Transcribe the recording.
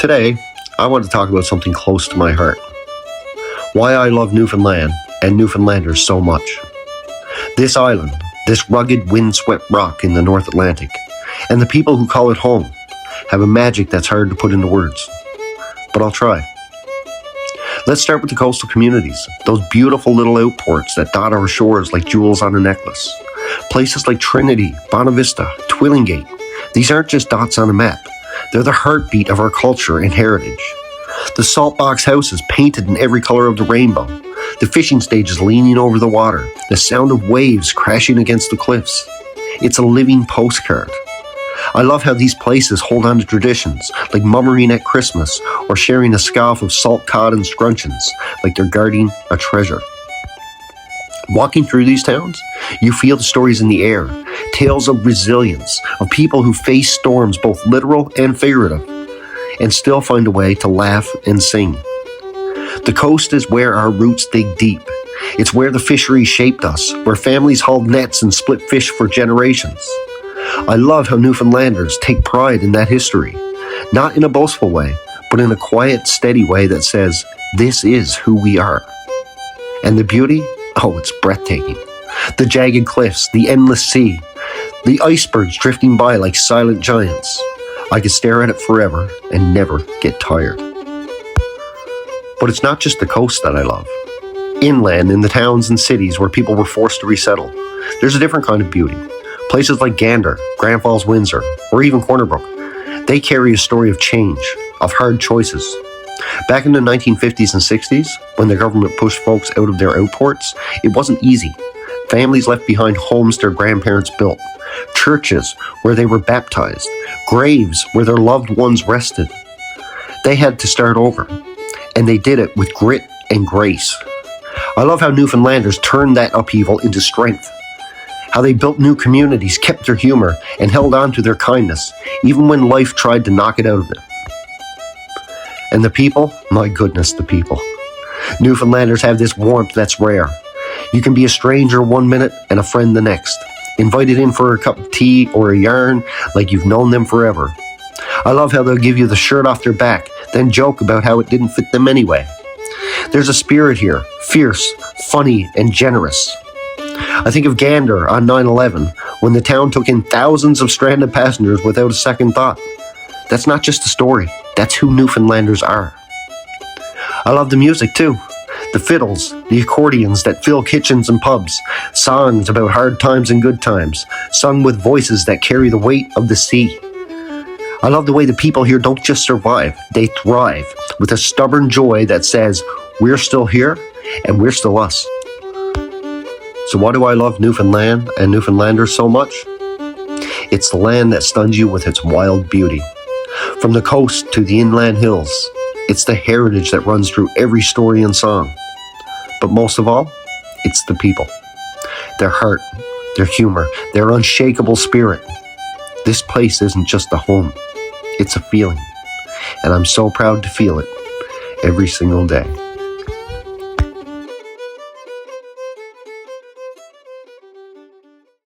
Today, I want to talk about something close to my heart. Why I love Newfoundland and Newfoundlanders so much. This island, this rugged, windswept rock in the North Atlantic, and the people who call it home, have a magic that's hard to put into words. But I'll try. Let's start with the coastal communities, those beautiful little outports that dot our shores like jewels on a necklace. Places like Trinity, Bonavista, Twillingate. These aren't just dots on a map. They're the heartbeat of our culture and heritage. The salt box houses painted in every color of the rainbow. The fishing stages leaning over the water. The sound of waves crashing against the cliffs. It's a living postcard. I love how these places hold on to traditions, like mummering at Christmas or sharing a scarf of salt cod and scruncheons, like they're guarding a treasure. Walking through these towns, you feel the stories in the air, tales of resilience, of people who face storms both literal and figurative, and still find a way to laugh and sing. The coast is where our roots dig deep. It's where the fisheries shaped us, where families hauled nets and split fish for generations. I love how Newfoundlanders take pride in that history, not in a boastful way, but in a quiet, steady way that says, this is who we are. And the beauty? Oh, it's breathtaking. The jagged cliffs, the endless sea, the icebergs drifting by like silent giants. I could stare at it forever and never get tired. But it's not just the coast that I love. Inland, in the towns and cities where people were forced to resettle, there's a different kind of beauty. Places like Gander, Grand Falls, Windsor, or even Corner Brook, they carry a story of change, of hard choices. Back in the 1950s and 60s, when the government pushed folks out of their outports, it wasn't easy. Families left behind homes their grandparents built, churches where they were baptized, graves where their loved ones rested. They had to start over, and they did it with grit and grace. I love how Newfoundlanders turned that upheaval into strength. How they built new communities, kept their humor, and held on to their kindness, even when life tried to knock it out of them. And the people? My goodness, the people. Newfoundlanders have this warmth that's rare. You can be a stranger 1 minute and a friend the next, invited in for a cup of tea or a yarn like you've known them forever. I love how they'll give you the shirt off their back, then joke about how it didn't fit them anyway. There's a spirit here, fierce, funny, and generous. I think of Gander on 9/11, when the town took in thousands of stranded passengers without a second thought. That's not just a story, that's who Newfoundlanders are. I love the music too. The fiddles, the accordions that fill kitchens and pubs, songs about hard times and good times, sung with voices that carry the weight of the sea. I love the way the people here don't just survive, they thrive, with a stubborn joy that says, we're still here, and we're still us. So why do I love Newfoundland and Newfoundlanders so much? It's the land that stuns you with its wild beauty. From the coast to the inland hills, it's the heritage that runs through every story and song. But most of all, it's the people. Their heart, their humor, their unshakable spirit. This place isn't just a home, it's a feeling. And I'm so proud to feel it every single day.